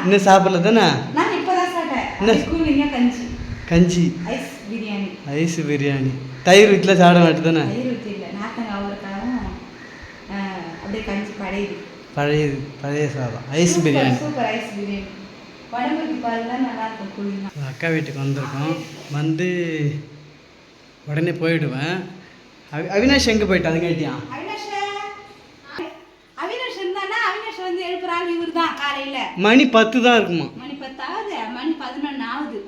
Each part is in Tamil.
இன்னும் சாப்பிடல தானே? நான் இப்பதான் சாப்பிட்டேன். கூலிங்க கஞ்சி. கஞ்சி. ஐஸ் பிரியாணி. ஐஸ் பிரியாணி. தயிர் வீட்டில் சாப்பிட மாட்டேது தானே? தயிர் ஊற்றி இல்லை, நாத்தங்க அவ்வளோக்காகவும் அப்படியே கஞ்சி பழைய சாதம். Ice biryani. Super ice biryani. உடம்புக்கு பால் தான் நல்லா இருக்கும் கூலிங்க. அக்கா வீட்டுக்கு வந்திருக்கோம். வந்து உடனே போயிடுவேன். அவினாஷ் எங்கே போயிட்டு அது கேட்டியா? அவினாஷ் இருந்தானா? அவினாஷ் வந்து எழுப்புறாள் இவர் தான் காலையில். மணி 10 தான் இருக்குமா? மணி 10 ஆகுது. மணி 11 ஆகுது.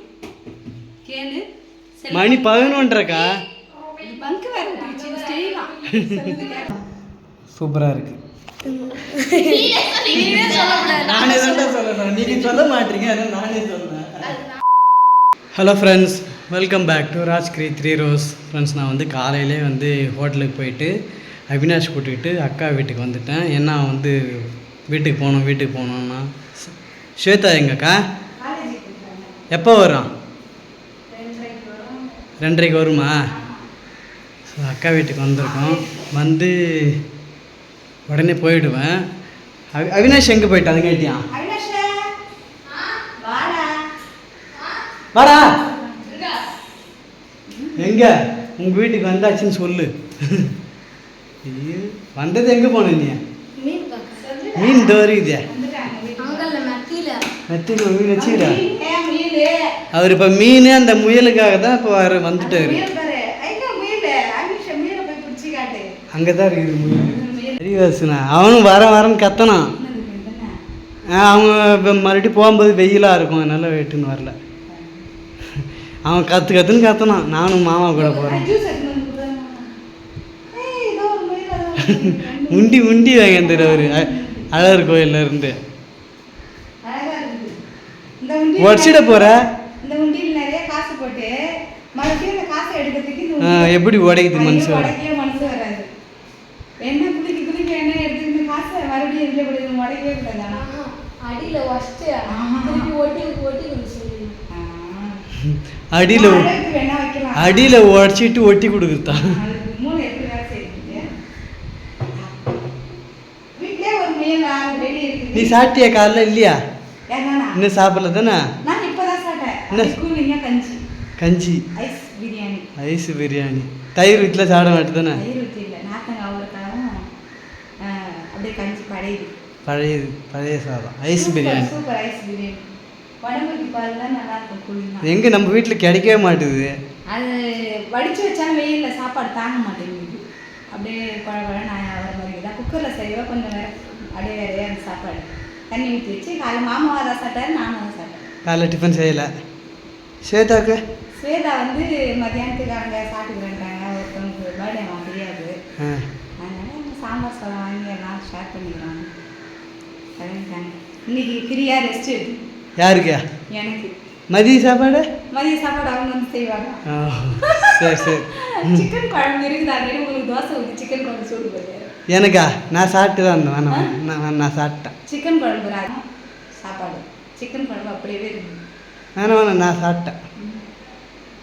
கேளு. மணி 11:30க்கா? பங்கு வேற ஸ்டெயிலாம். சூப்பராக இருக்கு. நானே தான் சொல்கிறேன், நீங்கள் சொல்ல மாட்டீங்க, அதான் நானே சொல்கிறேன். Hello friends, welcome back to Rajgiri 3 rose. Friends, நான் வந்து காலையிலே வந்து ஹோட்டலுக்கு போயிட்டு அவினாஷ் கூட்டிகிட்டு அக்கா வீட்டுக்கு வந்துட்டேன். ஏன்னா வந்து வீட்டுக்கு போகணுன்னா ஸ்வேதா எங்கக்கா எப்போ வரும்? 2:30 வருமா? ஸோ அக்கா வீட்டுக்கு வந்திருக்கோம். வந்து உடனே போயிடுவேன். அவினாஷ் எங்கே போயிட்டு அது கேட்டியா? வாடா. எங்க உங்கள் வீட்டுக்கு வந்தாச்சுன்னு சொல்லு. வந்தது எங்கே போன நீ? மீன் இந்த வருது. மெத்தில மீன் வச்சுக்கிறா. அவர் இப்போ மீன் அந்த முயலுக்காக தான் இப்போ வந்துட்டாரு. அங்கே தான் இருக்குது முயல். சரிவாசுண்ணா அவனும் வரேன்னு கத்தனான். அவங்க இப்போ மறுபடியும் போகும்போது வெயிலாக இருக்கும், அதனால் வெட்டுன்னு வரல. அவன் கற்றுன்னு கத்தனான். நானும் மாமா கூட போகிறேன். உண்டி வாங்கிட்டு அவர் அழகர் கோயிலேருந்து உடச்சிட போகிற. எப்படி உடைக்குது மனசு? என்ன குளிக்க என்ன எடுத்துக்கிட்டு காசை மறுபடியும் எதில் போடுது? உடைக்கவே கூடாது. அடியில் வச்சுட்டு அடியில் உடச்சிட்டு ஒட்டி கொடுக்குறதா? நீ சாப்பிட்டியா காலைல? இல்லையா, இன்னும் சாப்பிடல தானே? நான் இப்பதான் சாப்பிட்டேன். கூலிங்க கஞ்சி. கஞ்சி. ஐஸ் பிரியாணி. ஐஸ் பிரியாணி. தயிர் வீட்டில் சாப்பிட மாட்டேது தானே? தயிர் ஊற்றி இல்லை, நாத்தங்க அவ்வளோக்காகவும் அப்படியே கஞ்சி பழைய சாதம். Ice biryani. Super ice biryani. உடம்புக்கு பால் தான் நல்லா இருக்கும் கூலிங்க. எங்கே நம்ம வீட்டில் கிடைக்கவே மாட்டேது. அது வடித்து வச்சாலும் வெயிலில் சாப்பாடு தாங்க மாட்டேங்குது. அப்படியே குழம்பு நான் வர மாதிரி தான். குக்கரில் செய்வேன் கொஞ்சம் நேரம். அப்படியே வேறையாக அந்த சாப்பாடு தண்ணி ஊற்றி வச்சு காலைல மாமாவை தான் சாப்பிட்டாரு, நானும் அதை சாப்பிட்டேன். காலைல டிஃபன் செய்யலை. ஸ்வேதாக்கு வந்து மத்தியானத்துக்கு அங்கே சாப்பிட்டுக்கிறாங்க. ஒருத்தவங்களுக்கு பர்த்டே அவன் தெரியாது, அதனால சாம்பார் சாதம் வாங்கி எல்லாம் ஷேர் பண்ணிக்கிறாங்க. இன்னைக்கு ஃப்ரீயாக ரெஸ்ட்டு. யாருக்கு? எனக்கு. மதிய சாப்பாடு அவங்க வந்து செய்வாங்க. சரி. சிக்கன் குழம்பு இருக்குது. ஆல்ரெடி உங்களுக்கு தோசை ஊற்றி சிக்கன் குழம்பு சூடு போட்டு. எனக்கா? நான் சாப்பிட்டு தான் இருந்தேன். நான் சாப்பிட்டேன். சிக்கன் குழம்பு சாப்பாடு. சிக்கன் குழம்பு அப்படியே இருக்குது. நான் சாப்பிட்டேன்.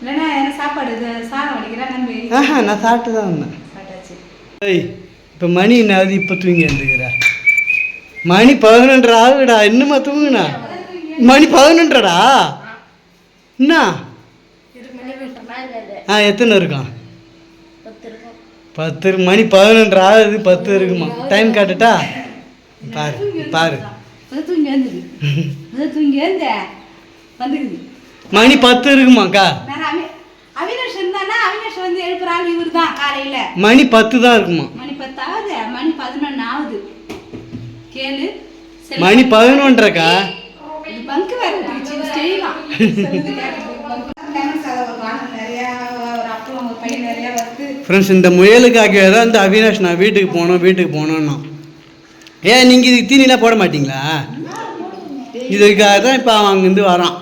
இல்லைன்னா என்ன சாப்பாடு சாதம் வடிக்கிறேன் நம்பி. நான் சாப்பிட்டு தான் இருந்தேன். சாப்பிட்டாச்சு. இப்போ மணி என்னாவது? இப்போ தூங்கி எழுந்துக்கிற மணி 11:30 ஆகுடா. இன்னுமா தூங்குண்ணா? மணி 11:30டா. என்ன எத்தனை இருக்கும்? 10. மணி 11:30 ஆகுது. 10 இருக்குமா? டைம் காட்டுட்டா? பாரு மணி 10 இருக்குமாக்கா? அவினாஷ் இருந்தானா? அவினாஷ் வந்து எழுப்புறாள் இவர் தான் காலையில. மணி 10 தான் இருக்குமா? மணி 10 ஆகுது. மணி 11 ஆகுது. கேளு. மணி 11:30க்கா? பங்கு வேற ஸ்டெயிலாம். ஃப்ரெண்ட்ஸ், இந்த முயலுக்காகவே தான் இந்த அவினாஷ் நான் வீட்டுக்கு போனோன்னா. ஏன் நீங்கள் இதுக்கு தீனிலாம் போட மாட்டிங்களா? இதுக்காக தான் இப்போ அவன் அங்கேருந்து வரான்.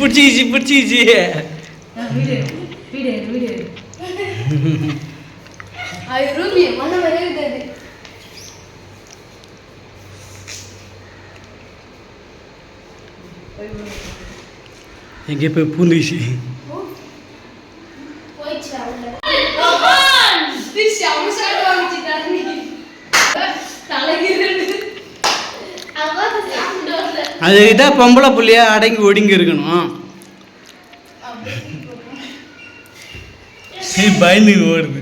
பிடிச்சிக்கிச்சு. எங்கே போய் பூந்துச்சு. அதுக்கிட்ட பொம்பளை புள்ளையா அடங்கி ஒடுங்கி இருக்கணும். பயந்து ஓடுது.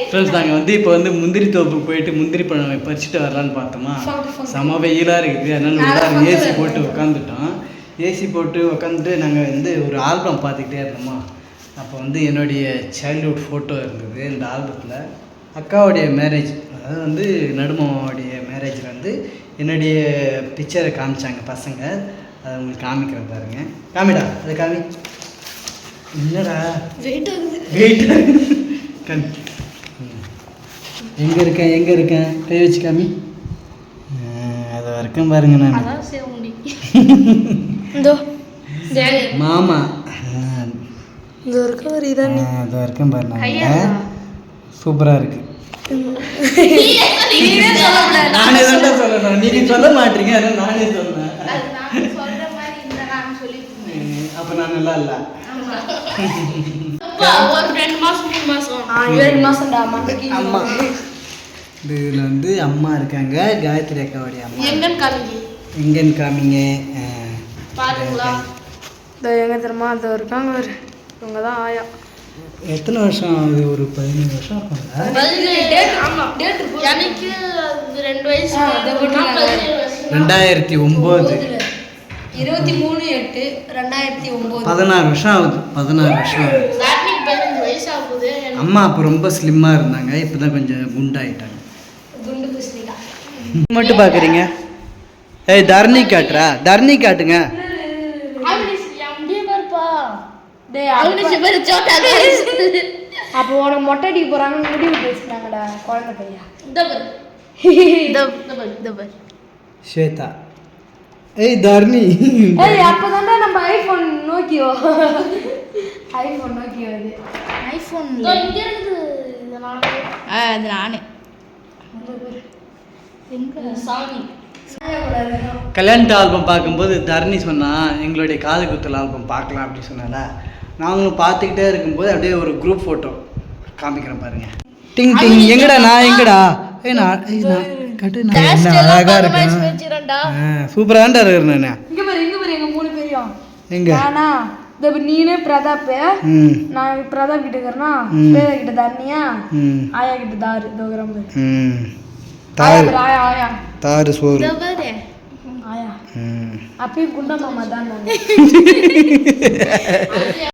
ஃப்ரெண்ட்ஸ் நாங்கள் வந்து இப்போ வந்து முந்திரி தோப்புக்கு போயிட்டு முந்திரி பழம் பறிச்சுட்டு வரலான்னு பார்த்தோமா, செம வெயிலாக இருக்குது. அதனால உள்ளார ஏசி போட்டு உட்காந்துட்டோம். ஏசி போட்டு உட்காந்துட்டு நாங்கள் வந்து ஒரு ஆல்பம் பார்த்துக்கிட்டே இருந்தோமா. அப்போ வந்து என்னுடைய சைல்ட்ஹுட் ஃபோட்டோ இருந்தது. இந்த ஆல்பத்தில் அக்காவுடைய மேரேஜ், அதாவது வந்து நடுமாவுடைய மேரேஜில் வந்து என்னுடைய பிக்சரை காமிச்சாங்க பசங்க. அதை உங்களுக்கு காமிக்கிறேன் பாருங்க. காமிடா, அதை காமி. என்னடா வெயிட் காமி. எங்கே இருக்கேன் கை வச்சு காமி. அது வரைக்கும் பாருங்க. நான் மாமா அது வரைக்கும் பாருங்க. சூப்பராக இருக்கு. நானே தான் சொல்லணும், நீங்க சொல்ல மாட்டீங்க. அதனால நானே சொன்னேன். அப்ப நான் நல்லா இல்ல. அம்மா இதுல வந்து அம்மா இருக்காங்க. காயத்ரி அக்காவுடைய அம்மா. எங்கன்னு காமிங்க பாருங்களா. எங்க தெரியுமா அது இருக்காங்க. இவங்க தான் ஆயா. எத்தனை வருஷம் ஆகுது? ஒரு 17 வருஷம் இருப்பாங்க. 2009. 23/8/2009. 16 வருஷம் ஆகுது. 16 வருஷம் ஆகுது. அம்மா அப்போ ரொம்ப ஸ்லிம்மாக இருந்தாங்க. இப்போ தான் கொஞ்சம் குண்டாயிட்டாங்க. மட்டும் பார்க்குறீங்க. ஏய் தர்ணி காட்டுறா, தர்ணி காட்டுங்க. அப்போ உனக்கு மொட்டை அடிக்க போறாங்க, முடி விட்டு வச்சுக்கிறாங்கடா குழந்தை பையா. ஸ்வேதா. ஏய் தர்ணி. ஏய் அப்பதான்டா நம்ம ஐபோன் நோக்கியோ அது ஐபோன் இங்க இருக்குது. இதனால அது நானே கல்யாணத்து ஆல்பம் பார்க்கும்போது தர்ணி சொன்னா எங்களுடைய காது குத்தல் ஆல்பம் பார்க்கலாம் அப்படின்னு சொன்னால நாங்களும் பார்த்துக்கிட்டே இருக்கும்போது அப்படியே ஒரு குரூப் ஃபோட்டோ காமிக்கிறேன் பாருங்க. டிங் டிங். எங்கடா நான் எங்கடா? நான் கட்டு. நான் அழகா இருக்கேன். சூப்பராண்டா இருக்கிறேன் நான். இங்க பாரு எங்க 3 பேரையும். எங்க நானா நீனே பிரதாப், நான் பிரதாப் கிட்ட இருக்கிறேன்னா, வேத கிட்ட தர்ணியா, ஆயா கிட்ட தாரு தோகரம். ஆயா தாரு சோறு ஆயா அப்பயும் குண்டா மாமா தான்.